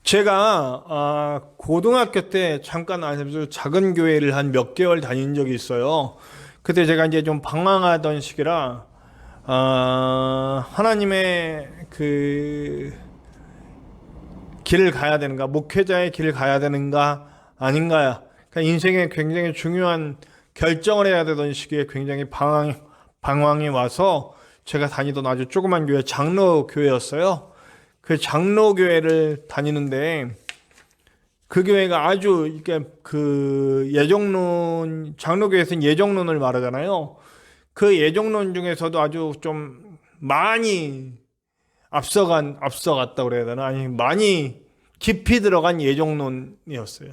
제가 고등학교 때 잠깐 아주 작은 교회를 한 몇 개월 다닌 적이 있어요. 그때 제가 이제 좀 방황하던 시기라 하나님의 그 길을 가야 되는가, 목회자의 길을 가야 되는가 아닌가, 그러니까 인생에 굉장히 중요한 결정을 해야 되던 시기에 굉장히 방황이 와서 제가 다니던 아주 조그만 교회, 장로 교회였어요. 그 장로 교회를 다니는데 그 교회가 아주 이게 그 예정론, 장로교회에서는 예정론을 말하잖아요. 그 예정론 중에서도 아주 좀 많이 앞서갔다 그래야 되나? 아니, 많이 깊이 들어간 예정론이었어요.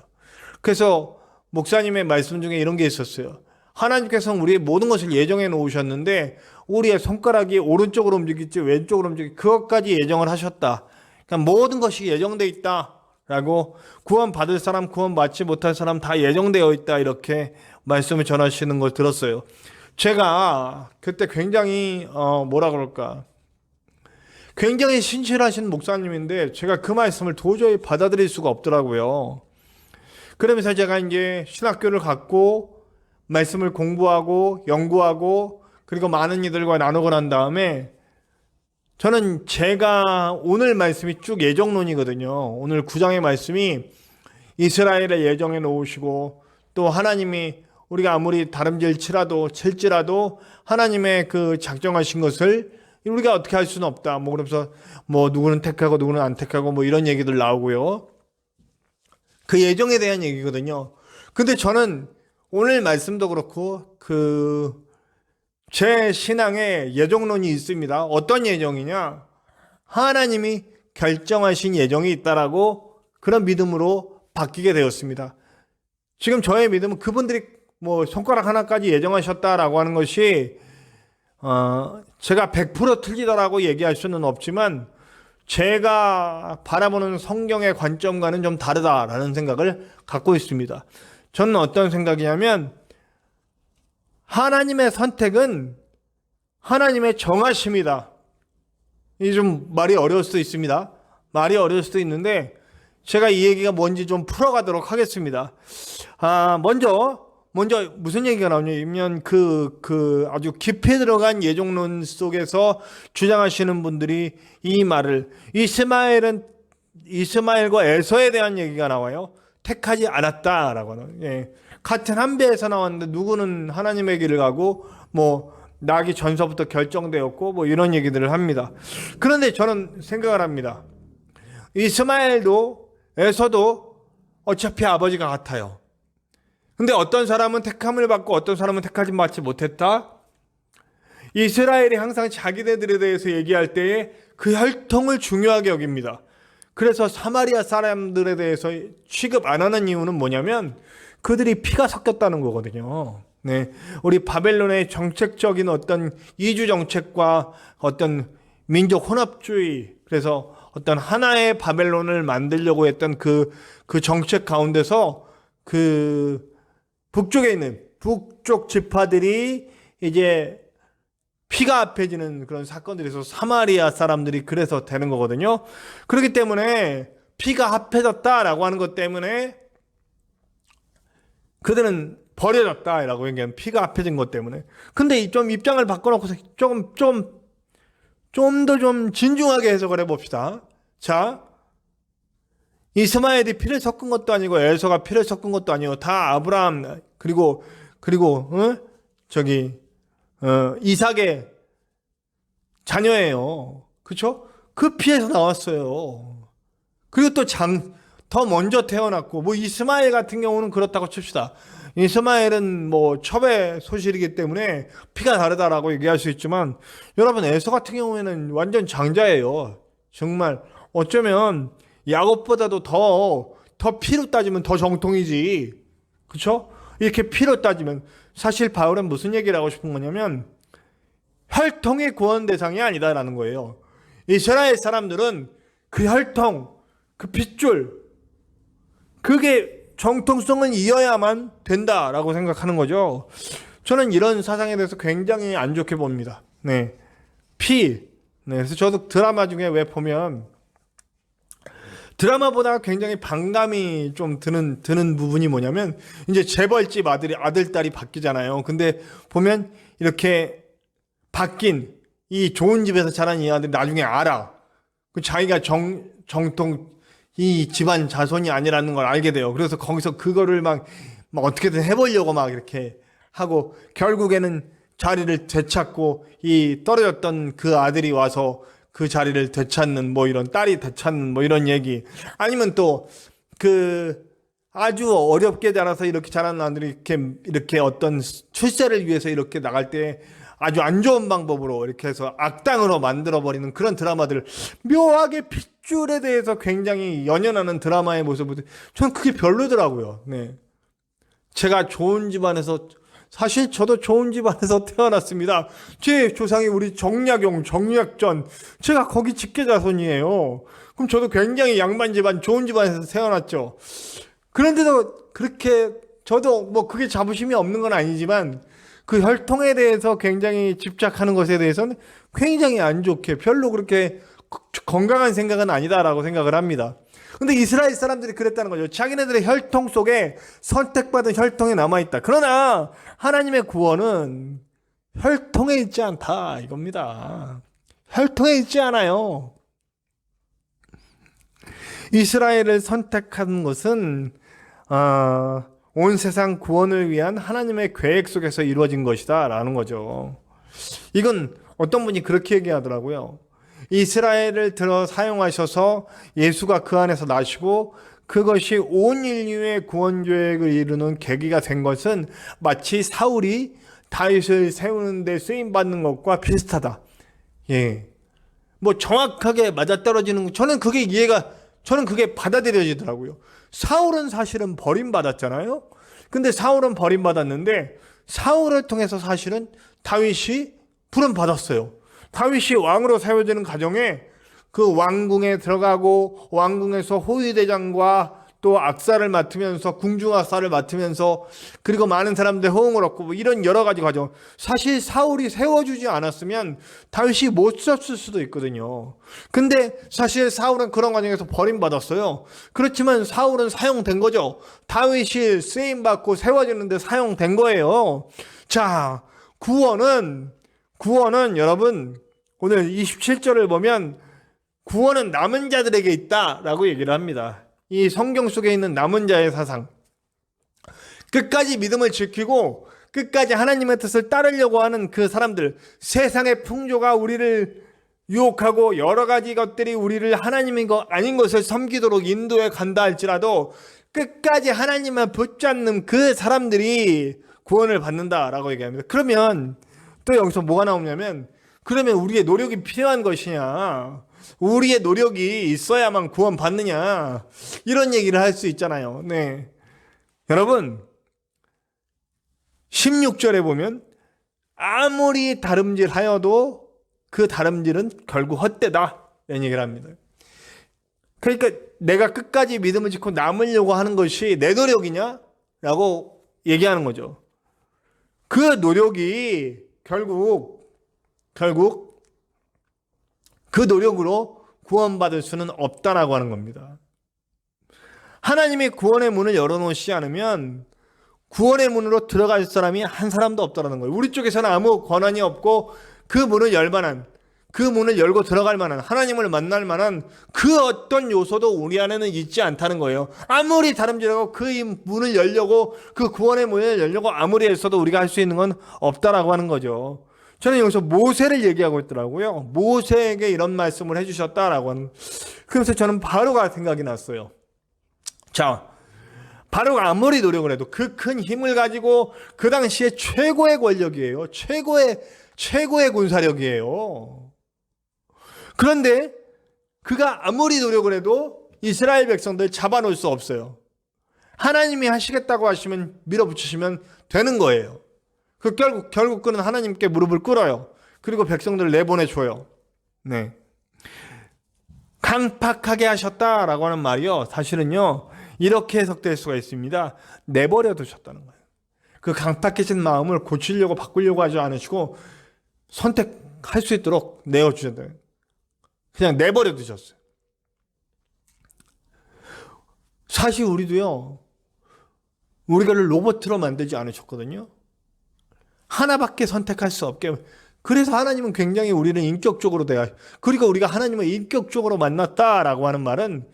그래서 목사님의 말씀 중에 이런 게 있었어요. 하나님께서는 우리의 모든 것을 예정해 놓으셨는데 우리의 손가락이 오른쪽으로 움직일지 왼쪽으로 움직일지 그것까지 예정을 하셨다. 그러니까 모든 것이 예정돼 있다라고, 구원 받을 사람, 구원 받지 못할 사람 다 예정되어 있다, 이렇게 말씀을 전하시는 걸 들었어요. 제가 그때 굉장히 뭐라 그럴까, 굉장히 신실하신 목사님인데 제가 그 말씀을 도저히 받아들일 수가 없더라고요. 그러면서 제가 이제 신학교를 갔고 말씀을 공부하고 연구하고 그리고 많은 이들과 나누고 난 다음에, 저는 제가 오늘 말씀이 쭉 예정론이거든요. 오늘 9장의 말씀이 이스라엘의 예정에 놓으시고, 또 하나님이 우리가 아무리 칠지라도 하나님의 그 작정하신 것을 우리가 어떻게 할 수는 없다. 뭐 그러면서 뭐 누구는 택하고 누구는 안 택하고 뭐 이런 얘기들 나오고요. 그 예정에 대한 얘기거든요. 근데 저는 오늘 말씀도 그렇고 제 신앙에 예정론이 있습니다. 어떤 예정이냐? 하나님이 결정하신 예정이 있다라고, 그런 믿음으로 바뀌게 되었습니다. 지금 저의 믿음은 그분들이 뭐 손가락 하나까지 예정하셨다라고 하는 것이 제가 100% 틀리다라고 얘기할 수는 없지만 제가 바라보는 성경의 관점과는 좀 다르다라는 생각을 갖고 있습니다. 저는 어떤 생각이냐면, 하나님의 선택은 하나님의 정하심이다. 이게 좀 말이 어려울 수도 있습니다. 말이 어려울 수도 있는데 제가 이 얘기가 뭔지 좀 풀어가도록 하겠습니다. 먼저 무슨 얘기가 나오냐면 아주 깊이 들어간 예정론 속에서 주장하시는 분들이 이 말을, 이스마엘과 에서에 대한 얘기가 나와요. 택하지 않았다라고 하는. 예. 같은 한 배에서 나왔는데 누구는 하나님의 길을 가고 뭐 나기 전서부터 결정되었고 뭐 이런 얘기들을 합니다. 그런데 저는 생각을 합니다. 이스마엘도 에서도 어차피 아버지가 같아요. 근데 어떤 사람은 택함을 받고 어떤 사람은 택하지 받지 못했다. 이스라엘이 항상 자기네들에 대해서 얘기할 때에 그 혈통을 중요하게 여깁니다. 그래서 사마리아 사람들에 대해서 취급 안 하는 이유는 뭐냐면 그들이 피가 섞였다는 거거든요. 네. 우리 바벨론의 정책적인 어떤 이주 정책과 어떤 민족 혼합주의, 그래서 어떤 하나의 바벨론을 만들려고 했던 그 정책 가운데서 북쪽에 있는 북쪽 지파들이 이제 피가 합해지는 그런 사건들이 있어서 사마리아 사람들이 그래서 되는 거거든요. 그렇기 때문에 피가 합해졌다라고 하는 것 때문에 그들은 버려졌다라고 얘기하면, 피가 합해진 것 때문에. 근데 좀 입장을 바꿔놓고서 좀 더 진중하게 해석을 해봅시다. 자, 이스마엘이 피를 섞은 것도 아니고 에서가 피를 섞은 것도 아니고 다 아브라함 그리고 이삭의 자녀예요. 그렇죠? 그 피에서 나왔어요. 그리고 또 더 먼저 태어났고, 뭐 이스마엘 같은 경우는 그렇다고 칩시다. 이스마엘은 뭐 첩의 소실이기 때문에 피가 다르다라고 얘기할 수 있지만, 여러분 에서 같은 경우에는 완전 장자예요. 정말 어쩌면 야곱보다도 더 피로 따지면 더 정통이지. 그렇죠? 이렇게 피로 따지면, 사실 바울은 무슨 얘기를 하고 싶은 거냐면 혈통의 구원 대상이 아니다라는 거예요. 이스라엘 사람들은 그 혈통, 그 핏줄, 그게 정통성을 이어야만 된다라고 생각하는 거죠. 저는 이런 사상에 대해서 굉장히 안 좋게 봅니다. 네. 피. 네. 그래서 저도 드라마 중에 왜 보면 드라마보다 굉장히 반감이 좀 드는 부분이 뭐냐면, 이제 재벌집 아들, 딸이 바뀌잖아요. 근데 보면 이렇게 바뀐 이 좋은 집에서 자란 이 아들이 나중에 알아. 그 자기가 정통 이 집안 자손이 아니라는 걸 알게 돼요. 그래서 거기서 그거를 막 어떻게든 해보려고 막 이렇게 하고, 결국에는 자리를 되찾고, 이 떨어졌던 그 아들이 와서 그 자리를 되찾는, 뭐 이런, 딸이 되찾는 뭐 이런 얘기. 아니면 또 그 아주 어렵게 자라서 이렇게 자란 아들이 이렇게 어떤 출세를 위해서 이렇게 나갈 때 아주 안 좋은 방법으로 이렇게 해서 악당으로 만들어버리는 그런 드라마들, 묘하게 핏줄에 대해서 굉장히 연연하는 드라마의 모습을, 저는 그게 별로더라고요. 네. 제가 좋은 집안에서, 사실 저도 좋은 집안에서 태어났습니다. 제 조상이 우리 정약전, 제가 거기 직계 자손이에요. 그럼 저도 굉장히 양반 집안, 좋은 집안에서 태어났죠. 그런데도 그렇게, 저도 뭐 그게 자부심이 없는 건 아니지만, 그 혈통에 대해서 굉장히 집착하는 것에 대해서는 굉장히 안 좋게, 별로 그렇게 건강한 생각은 아니다라고 생각을 합니다. 근데 이스라엘 사람들이 그랬다는 거죠. 자기네들의 혈통 속에, 선택받은 혈통에 남아있다. 그러나 하나님의 구원은 혈통에 있지 않다, 이겁니다. 혈통에 있지 않아요. 이스라엘을 선택한 것은 온 세상 구원을 위한 하나님의 계획 속에서 이루어진 것이다 라는 거죠. 이건 어떤 분이 그렇게 얘기하더라고요. 이스라엘을 들어 사용하셔서 예수가 그 안에서 나시고, 그것이 온 인류의 구원 계획을 이루는 계기가 된 것은 마치 사울이 다윗을 세우는 데 쓰임 받는 것과 비슷하다. 예. 뭐 정확하게 맞아떨어지는, 저는 그게 받아들여지더라고요. 사울은 사실은 버림받았잖아요. 근데 사울은 버림받았는데, 사울을 통해서 사실은 다윗이 부름받았어요. 다윗이 왕으로 세워지는 과정에 그 왕궁에 들어가고, 왕궁에서 호위대장과 또 악사를 맡으면서, 궁중악사를 맡으면서, 그리고 많은 사람들의 호응을 얻고, 뭐 이런 여러 가지 과정. 사실 사울이 세워주지 않았으면 다윗이 못 썼을 수도 있거든요. 근데 사실 사울은 그런 과정에서 버림받았어요. 그렇지만 사울은 사용된 거죠. 다윗이 쓰임받고 세워지는데 사용된 거예요. 자, 구원은 여러분, 오늘 27절을 보면 구원은 남은 자들에게 있다라고 얘기를 합니다. 이 성경 속에 있는 남은 자의 사상, 끝까지 믿음을 지키고 끝까지 하나님의 뜻을 따르려고 하는 그 사람들, 세상의 풍조가 우리를 유혹하고 여러 가지 것들이 우리를 하나님인 것 아닌 것을 섬기도록 인도해 간다 할지라도 끝까지 하나님을 붙잡는 그 사람들이 구원을 받는다라고 얘기합니다. 그러면 또 여기서 뭐가 나오냐면, 그러면 우리의 노력이 필요한 것이냐, 우리의 노력이 있어야만 구원 받느냐, 이런 얘기를 할 수 있잖아요. 네. 여러분, 16절에 보면 아무리 다름질 하여도 그 다름질은 결국 헛되다, 이런 얘기를 합니다. 그러니까 내가 끝까지 믿음을 지키고 남으려고 하는 것이 내 노력이냐? 라고 얘기하는 거죠. 그 노력이 결국 그 노력으로 구원받을 수는 없다라고 하는 겁니다. 하나님이 구원의 문을 열어놓지 않으면 구원의 문으로 들어갈 사람이 한 사람도 없다라는 거예요. 우리 쪽에서는 아무 권한이 없고, 그 문을 열고 들어갈 만한, 하나님을 만날 만한 그 어떤 요소도 우리 안에는 있지 않다는 거예요. 아무리 다름질하고 그 문을 열려고, 그 구원의 문을 열려고 아무리 했어도 우리가 할 수 있는 건 없다라고 하는 거죠. 저는 여기서 모세를 얘기하고 있더라고요. 모세에게 이런 말씀을 해주셨다라고 하는. 그래서 저는 바로가 생각이 났어요. 자, 바로가 아무리 노력을 해도 그 큰 힘을 가지고 그 당시에 최고의 권력이에요. 최고의 군사력이에요. 그런데 그가 아무리 노력을 해도 이스라엘 백성들 잡아놓을 수 없어요. 하나님이 하시겠다고 하시면 밀어붙이시면 되는 거예요. 결국 그는 하나님께 무릎을 꿇어요. 그리고 백성들을 내보내줘요. 네. 강팍하게 하셨다라고 하는 말이요, 사실은요 이렇게 해석될 수가 있습니다. 내버려 두셨다는 거예요. 그 강팍해진 마음을 고치려고 바꾸려고 하지 않으시고 선택할 수 있도록 내어주셨다. 그냥 내버려 두셨어요. 사실 우리도요, 우리가 로봇으로 만들지 않으셨거든요. 하나밖에 선택할 수 없게. 그래서 하나님은 굉장히 우리는 인격적으로 대하. 그리고 우리가 하나님을 인격적으로 만났다라고 하는 말은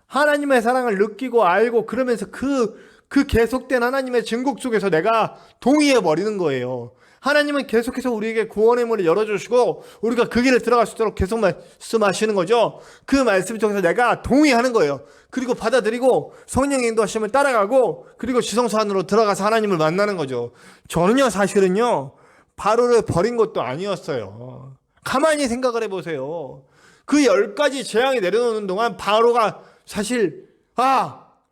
하나님의 사랑을 느끼고 알고 그러면서 그 계속된 하나님의 증거 속에서 내가 동의해 버리는 거예요. 하나님은 계속해서 우리에게 구원의 문을 열어주시고 우리가 그 길을 들어갈 수 있도록 계속 말씀하시는 거죠. 그 말씀 속에서 내가 동의하는 거예요. 그리고 받아들이고 성령의 인도하심을 따라가고 그리고 지성소 안으로 들어가서 하나님을 만나는 거죠. 저는요 사실은요 바로를 버린 것도 아니었어요. 가만히 생각을 해보세요. 그 10가지 재앙이 내려오는 동안 바로가 사실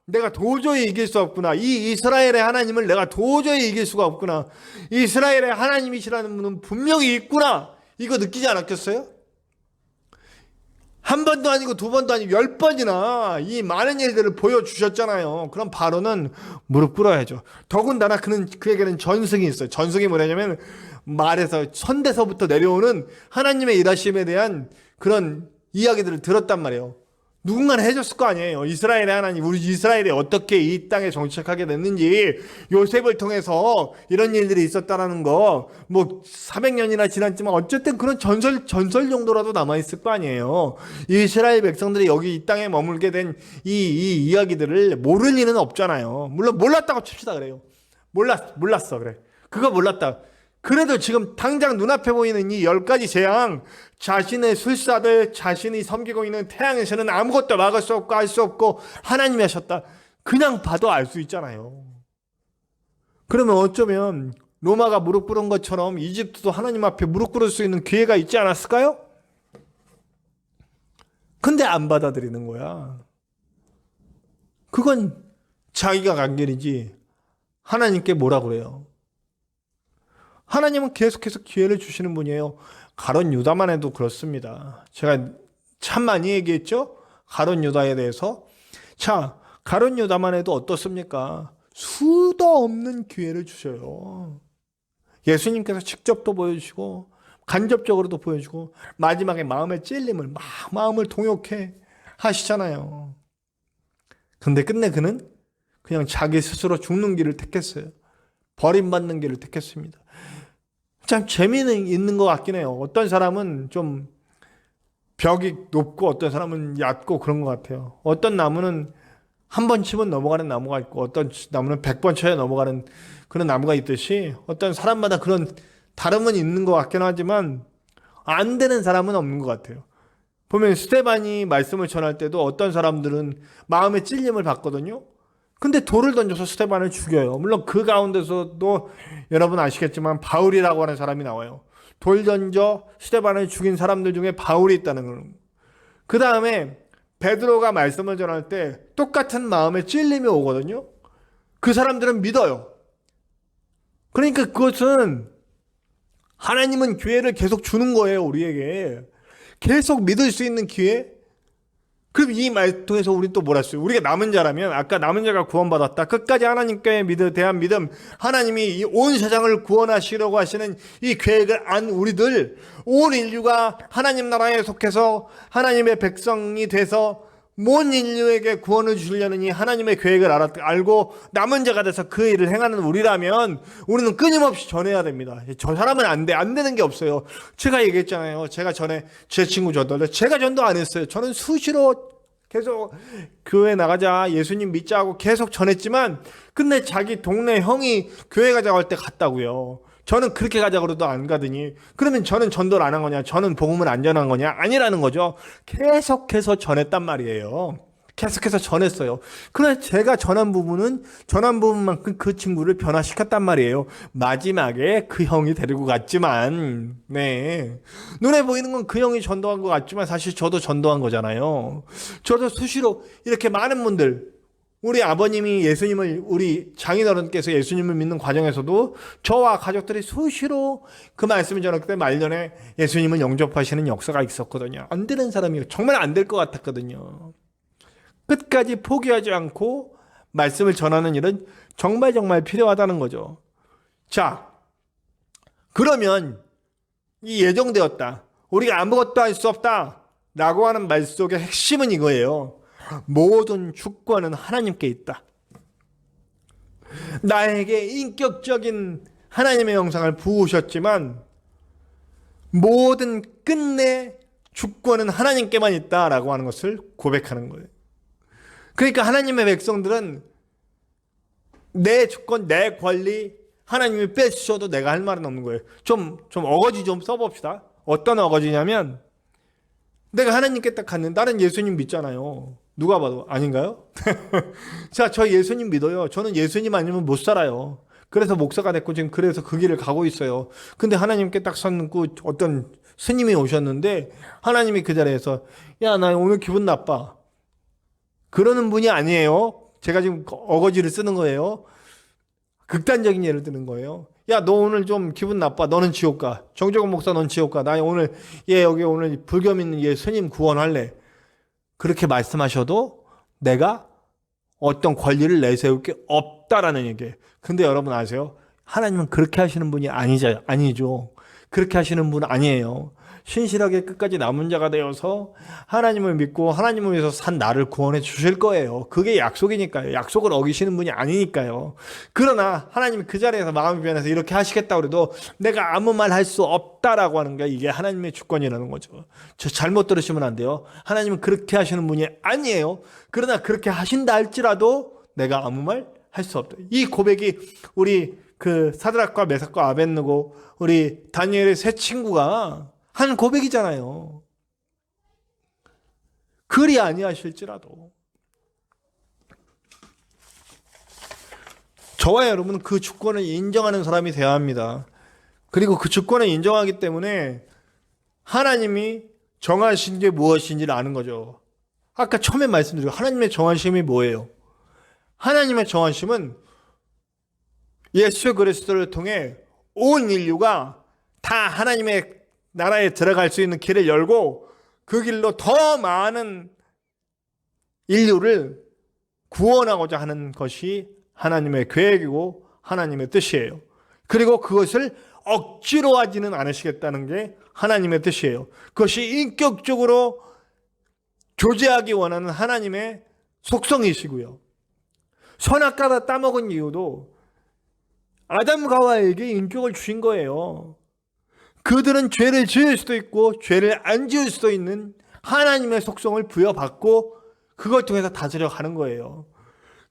내가 도저히 이길 수 없구나. 이 이스라엘의 하나님을 내가 도저히 이길 수가 없구나. 이스라엘의 하나님이시라는 분은 분명히 있구나. 이거 느끼지 않았겠어요? 한 번도 아니고 두 번도 아니고 10번이나 이 많은 일들을 보여주셨잖아요. 그럼 바로는 무릎 꿇어야죠. 더군다나 그에게는 전승이 있어요. 전승이 뭐냐면 말에서 선대서부터 내려오는 하나님의 일하심에 대한 그런 이야기들을 들었단 말이에요. 누군가는 해줬을 거 아니에요. 이스라엘의 하나님, 우리 이스라엘이 어떻게 이 땅에 정착하게 됐는지, 요셉을 통해서 이런 일들이 있었다라는 거, 400년이나 지났지만 어쨌든 그런 전설 정도라도 남아있을 거 아니에요. 이스라엘 백성들이 여기 이 땅에 머물게 된 이 이야기들을 모를 리는 없잖아요. 물론 몰랐다고 칩시다 그래요. 몰랐어 그래. 그거 몰랐다. 그래도 지금 당장 눈앞에 보이는 이 10가지 재앙, 자신의 술사들, 자신이 섬기고 있는 태양에서는 아무것도 막을 수 없고 알 수 없고 하나님이 하셨다. 그냥 봐도 알 수 있잖아요. 그러면 어쩌면 로마가 무릎 꿇은 것처럼 이집트도 하나님 앞에 무릎 꿇을 수 있는 기회가 있지 않았을까요? 근데 안 받아들이는 거야. 그건 자기가 간결이지 하나님께 뭐라 그래요? 하나님은 계속해서 기회를 주시는 분이에요. 가룟 유다만 해도 그렇습니다. 제가 참 많이 얘기했죠? 가룟 유다에 대해서. 자, 가룟 유다만 해도 어떻습니까? 수도 없는 기회를 주셔요. 예수님께서 직접도 보여주시고 간접적으로도 보여주고 마지막에 마음의 찔림을 막 마음을 통역해 하시잖아요. 근데 끝내 그는 그냥 자기 스스로 죽는 길을 택했어요. 버림받는 길을 택했습니다. 참 재미는 있는 것 같긴 해요. 어떤 사람은 좀 벽이 높고 어떤 사람은 얕고 그런 것 같아요. 어떤 나무는 한 번 치면 넘어가는 나무가 있고 어떤 나무는 100번 쳐야 넘어가는 그런 나무가 있듯이 어떤 사람마다 그런 다름은 있는 것 같긴 하지만 안 되는 사람은 없는 것 같아요. 보면 스데반이 말씀을 전할 때도 어떤 사람들은 마음의 찔림을 받거든요. 근데 돌을 던져서 스데반을 죽여요. 물론 그 가운데서도 여러분 아시겠지만 바울이라고 하는 사람이 나와요. 돌 던져 스데반을 죽인 사람들 중에 바울이 있다는 거예요. 그 다음에 베드로가 말씀을 전할 때 똑같은 마음의 찔림이 오거든요. 그 사람들은 믿어요. 그러니까 그것은 하나님은 기회를 계속 주는 거예요. 우리에게. 계속 믿을 수 있는 기회. 그럼 이 말 통해서 우리 또 뭐라 했어요? 우리가 남은 자라면 아까 남은 자가 구원받았다. 끝까지 하나님께 대한 믿음, 하나님이 이 온 세상을 구원하시려고 하시는 이 계획을 안 우리들, 온 인류가 하나님 나라에 속해서 하나님의 백성이 돼서 모든 인류에게 구원을 주려는 이 하나님의 계획을 알고 남은 자가 돼서 그 일을 행하는 우리라면 우리는 끊임없이 전해야 됩니다. 저 사람은 안 되는 게 없어요. 제가 얘기했잖아요. 제가 전에 제 친구 제가 전도 안 했어요. 저는 수시로 계속 교회 나가자, 예수님 믿자 하고 계속 전했지만 근데 자기 동네 형이 교회 가자고 할 때 갔다고요. 저는 그렇게 가자고 그래도 안 가더니 그러면 저는 전도를 안 한 거냐? 저는 복음을 안 전한 거냐? 아니라는 거죠. 계속해서 전했단 말이에요. 계속해서 전했어요. 그런데 제가 전한 부분만큼 그 친구를 변화시켰단 말이에요. 마지막에 그 형이 데리고 갔지만 눈에 보이는 건 그 형이 전도한 것 같지만 사실 저도 전도한 거잖아요. 저도 수시로 이렇게 많은 분들 우리 아버님이 우리 장인어른께서 예수님을 믿는 과정에서도 저와 가족들이 수시로 그 말씀을 전할 때 말년에 예수님을 영접하시는 역사가 있었거든요. 안 되는 사람이 정말 안 될 것 같았거든요. 끝까지 포기하지 않고 말씀을 전하는 일은 정말 필요하다는 거죠. 자, 그러면 이 예정되었다. 우리가 아무것도 할 수 없다. 라고 하는 말 속의 핵심은 이거예요. 모든 주권은 하나님께 있다. 나에게 인격적인 하나님의 영상을 부으셨지만 모든 끝내 주권은 하나님께만 있다라고 하는 것을 고백하는 거예요. 그러니까 하나님의 백성들은 내 주권, 내 권리 하나님이 뺏으셔도 내가 할 말은 없는 거예요. 좀 어거지 좀 써봅시다. 어떤 어거지냐면 내가 하나님께 딱 갔는데 나는 예수님 믿잖아요. 누가 봐도 아닌가요? 자, 저 예수님 믿어요. 저는 예수님 아니면 못 살아요. 그래서 목사가 됐고 지금 그래서 그 길을 가고 있어요. 근데 하나님께 딱 섰고 어떤 스님이 오셨는데 하나님이 그 자리에서 야, 나 오늘 기분 나빠. 그러는 분이 아니에요. 제가 지금 어거지를 쓰는 거예요. 극단적인 예를 드는 거예요. 야, 너 오늘 좀 기분 나빠. 너는 지옥 가. 정종원 목사 넌 지옥 가. 나 오늘 여기 오늘 불교 믿는 스님 구원할래. 그렇게 말씀하셔도 내가 어떤 권리를 내세울 게 없다라는 얘기예요. 근데 여러분 아세요? 하나님은 그렇게 하시는 분이 아니죠. 그렇게 하시는 분 아니에요. 신실하게 끝까지 남은 자가 되어서 하나님을 믿고 하나님을 위해서 산 나를 구원해 주실 거예요. 그게 약속이니까요. 약속을 어기시는 분이 아니니까요. 그러나 하나님이 그 자리에서 마음이 변해서 이렇게 하시겠다고 해도 내가 아무 말 할 수 없다라고 하는 게 이게 하나님의 주권이라는 거죠. 저 잘못 들으시면 안 돼요. 하나님은 그렇게 하시는 분이 아니에요. 그러나 그렇게 하신다 할지라도 내가 아무 말 할 수 없다. 이 고백이 우리 그 사드락과 메삭과 아벳느고 우리 다니엘의 세 친구가 한 고백이잖아요. 그리 아니하실지라도 저와 여러분은 그 주권을 인정하는 사람이 되어야 합니다. 그리고 그 주권을 인정하기 때문에 하나님이 정하신 게 무엇인지를 아는 거죠. 아까 처음에 말씀드리고 하나님의 정하심이 뭐예요? 하나님의 정하심은 예수 그리스도를 통해 온 인류가 다 하나님의 나라에 들어갈 수 있는 길을 열고 그 길로 더 많은 인류를 구원하고자 하는 것이 하나님의 계획이고 하나님의 뜻이에요. 그리고 그것을 억지로 하지는 않으시겠다는 게 하나님의 뜻이에요. 그것이 인격적으로 교제하기 원하는 하나님의 속성이시고요. 선악과다 따먹은 이유도 아담과 하와에게 인격을 주신 거예요. 그들은 죄를 지을 수도 있고 죄를 안 지을 수도 있는 하나님의 속성을 부여받고 그걸 통해서 다스려 가는 거예요.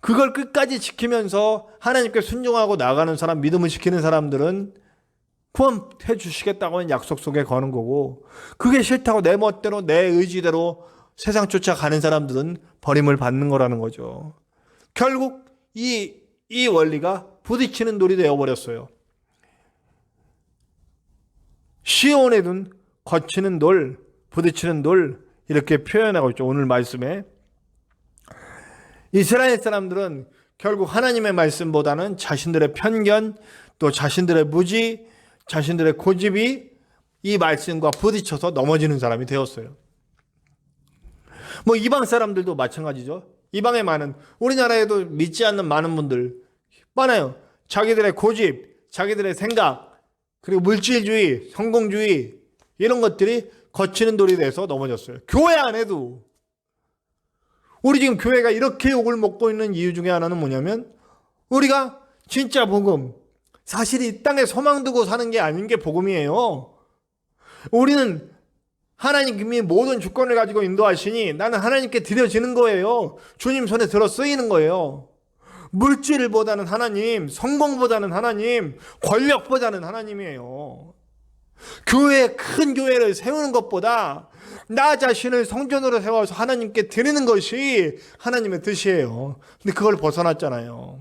그걸 끝까지 지키면서 하나님께 순종하고 나가는 사람, 믿음을 지키는 사람들은 구원해 주시겠다고 하는 약속 속에 거는 거고, 그게 싫다고 내 멋대로 내 의지대로 세상 쫓아가는 사람들은 버림을 받는 거라는 거죠. 결국 이 원리가 부딪히는 돌이 되어버렸어요. 시온에 둔 거치는 돌, 부딪히는 돌, 이렇게 표현하고 있죠. 오늘 말씀에 이스라엘 사람들은 결국 하나님의 말씀보다는 자신들의 편견, 또 자신들의 무지, 자신들의 고집이 이 말씀과 부딪혀서 넘어지는 사람이 되었어요. 뭐 이방 사람들도 마찬가지죠. 이방에 많은, 우리나라에도 믿지 않는 많은 분들 많아요. 자기들의 고집, 자기들의 생각, 그리고 물질주의, 성공주의, 이런 것들이 거치는 돌이 돼서 넘어졌어요. 교회 안에도. 우리 지금 교회가 이렇게 욕을 먹고 있는 이유 중에 하나는 뭐냐면, 우리가 진짜 복음, 사실 이 땅에 소망 두고 사는 게 아닌 게 복음이에요. 우리는 하나님이 모든 주권을 가지고 인도하시니 나는 하나님께 드려지는 거예요. 주님 손에 들어 쓰이는 거예요. 물질보다는 하나님, 성공보다는 하나님, 권력보다는 하나님이에요. 큰 교회를 세우는 것보다 나 자신을 성전으로 세워서 하나님께 드리는 것이 하나님의 뜻이에요. 근데 그걸 벗어났잖아요.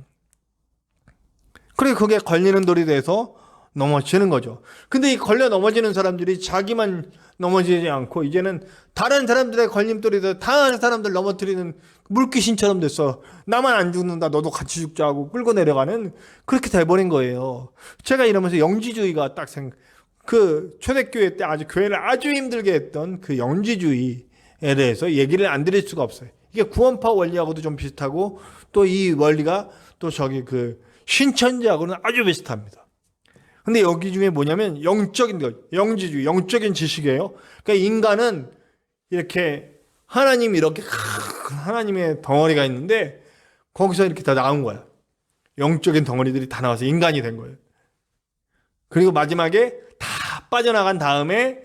그리고 그게 걸리는 돌이 돼서 넘어지는 거죠. 근데 이 걸려 넘어지는 사람들이 자기만 넘어지지 않고 이제는 다른 사람들의 걸림돌이 돼서 다른 사람들 넘어뜨리는 물귀신처럼 됐어. 나만 안 죽는다, 너도 같이 죽자 하고 끌고 내려가는, 그렇게 돼버린 거예요. 제가 이러면서 영지주의가 그 초대교회 때 교회를 아주 힘들게 했던 그 영지주의에 대해서 얘기를 안 드릴 수가 없어요. 이게 구원파 원리하고도 좀 비슷하고, 또 이 원리가 또 그 신천지하고는 아주 비슷합니다. 근데 여기 중에 뭐냐면 영적인 것, 영지주의, 영적인 지식이에요. 그러니까 인간은 이렇게 하나님이 이렇게 큰 하나님의 덩어리가 있는데 거기서 이렇게 다 나온 거야. 영적인 덩어리들이 다 나와서 인간이 된 거예요. 그리고 마지막에 다 빠져나간 다음에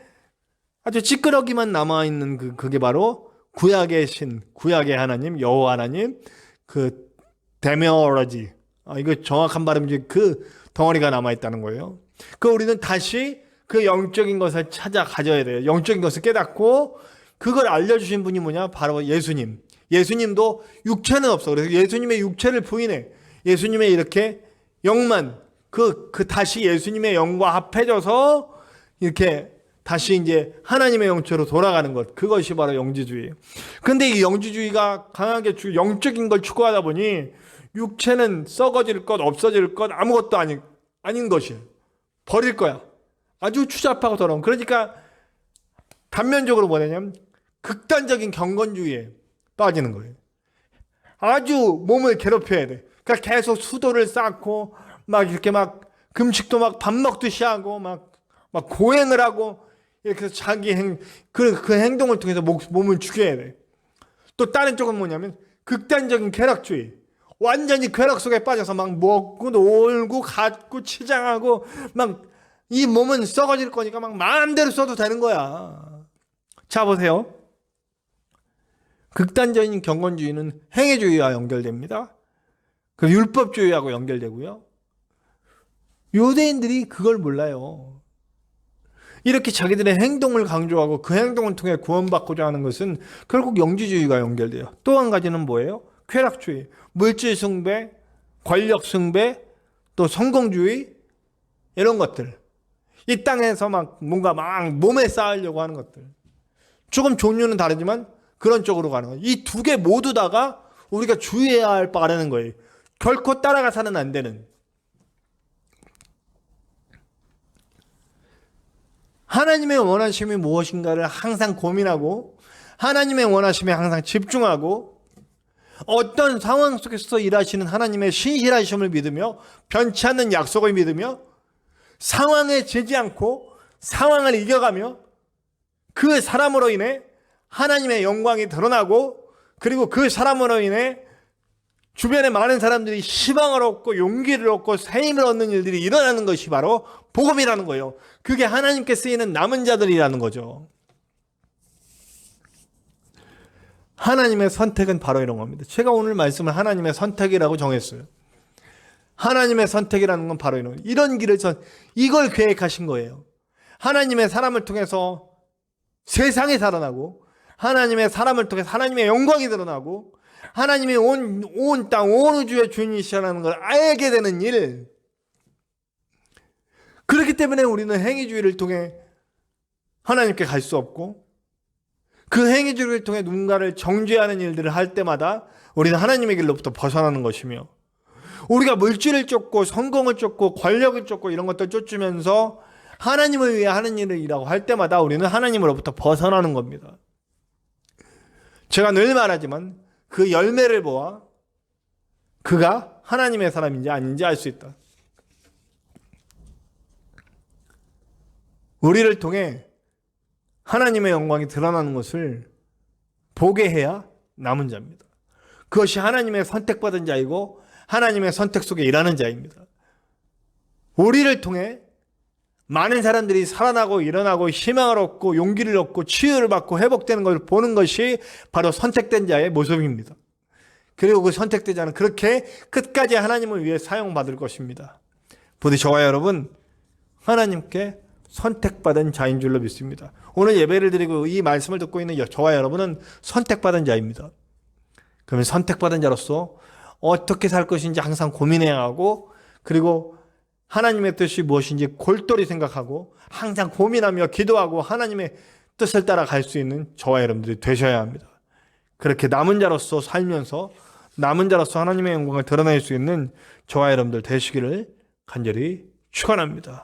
아주 찌끄러기만 남아있는 그게 바로 구약의 신, 구약의 하나님, 여호와 하나님, 그 데메올로지, 이거 정확한 발음이지, 그 덩어리가 남아있다는 거예요. 그 우리는 다시 그 영적인 것을 찾아 가져야 돼요. 영적인 것을 깨닫고 그걸 알려주신 분이 뭐냐? 바로 예수님. 예수님도 육체는 없어. 그래서 예수님의 육체를 부인해. 예수님의 이렇게 영만, 다시 예수님의 영과 합해져서 이렇게 다시 이제 하나님의 영체로 돌아가는 것. 그것이 바로 영지주의예요. 근데 이 영지주의가 강하게 영적인 걸 추구하다 보니 육체는 썩어질 것, 없어질 것, 아무것도 아닌 것이에요. 버릴 거야. 아주 추잡하고 더러운. 그러니까 단면적으로 뭐냐면 극단적인 경건주의에 빠지는 거예요. 아주 몸을 괴롭혀야 돼. 그러니까 계속 수도를 쌓고 막 이렇게 막 금식도 막 밥 먹듯이 하고 막 고행을 하고 이렇게 해서 자기 그 행동을 통해서 몸을 죽여야 돼. 또 다른 쪽은 뭐냐면 극단적인 쾌락주의. 완전히 쾌락 속에 빠져서 막 먹고 놀고 갖고 치장하고 막 이 몸은 썩어질 거니까 막 마음대로 써도 되는 거야. 자, 보세요. 극단적인 경건주의는 행위주의와 연결됩니다. 그 율법주의하고 연결되고요. 유대인들이 그걸 몰라요. 이렇게 자기들의 행동을 강조하고 그 행동을 통해 구원받고자 하는 것은 결국 영지주의가 연결돼요. 또 한 가지는 뭐예요? 쾌락주의, 물질 숭배, 권력 숭배, 또 성공주의, 이런 것들. 이 땅에서 막 뭔가 막 몸에 쌓으려고 하는 것들. 조금 종류는 다르지만 그런 쪽으로 가는 거예요. 이 두 개 모두 다가 우리가 주의해야 할 바라는 거예요. 결코 따라가서는 안 되는. 하나님의 원하심이 무엇인가를 항상 고민하고 하나님의 원하심에 항상 집중하고 어떤 상황 속에서 일하시는 하나님의 신실하심을 믿으며 변치 않는 약속을 믿으며 상황에 지지 않고 상황을 이겨가며 그 사람으로 인해 하나님의 영광이 드러나고 그리고 그 사람으로 인해 주변에 많은 사람들이 희망을 얻고 용기를 얻고 새 힘을 얻는 일들이 일어나는 것이 바로 복음이라는 거예요. 그게 하나님께 쓰이는 남은 자들이라는 거죠. 하나님의 선택은 바로 이런 겁니다. 제가 오늘 말씀을 하나님의 선택이라고 정했어요. 하나님의 선택이라는 건 바로 이런 길을 이걸 계획하신 거예요. 하나님의 사람을 통해서 세상이 살아나고 하나님의 사람을 통해서 하나님의 영광이 드러나고 하나님이 온 땅, 온 우주의 주인이시라는 걸 알게 되는 일. 그렇기 때문에 우리는 행위주의를 통해 하나님께 갈 수 없고 그 행위주의를 통해 누군가를 정죄하는 일들을 할 때마다 우리는 하나님의 길로부터 벗어나는 것이며 우리가 물질을 쫓고 성공을 쫓고 권력을 쫓고 이런 것들 쫓으면서 하나님을 위해 하는 일이라고 할 때마다 우리는 하나님으로부터 벗어나는 겁니다. 제가 늘 말하지만 그 열매를 보아 그가 하나님의 사람인지 아닌지 알 수 있다. 우리를 통해 하나님의 영광이 드러나는 것을 보게 해야 남은 자입니다. 그것이 하나님의 선택받은 자이고 하나님의 선택 속에 일하는 자입니다. 우리를 통해 많은 사람들이 살아나고 일어나고 희망을 얻고 용기를 얻고 치유를 받고 회복되는 것을 보는 것이 바로 선택된 자의 모습입니다. 그리고 그 선택된 자는 그렇게 끝까지 하나님을 위해 사용받을 것입니다. 부디 저와 여러분 하나님께 선택받은 자인 줄로 믿습니다. 오늘 예배를 드리고 이 말씀을 듣고 있는 저와 여러분은 선택받은 자입니다. 그러면 선택받은 자로서 어떻게 살 것인지 항상 고민해야 하고 그리고 하나님의 뜻이 무엇인지 골똘히 생각하고 항상 고민하며 기도하고 하나님의 뜻을 따라 갈 수 있는 저와 여러분들이 되셔야 합니다. 그렇게 남은 자로서 살면서 남은 자로서 하나님의 영광을 드러낼 수 있는 저와 여러분들 되시기를 간절히 축원합니다.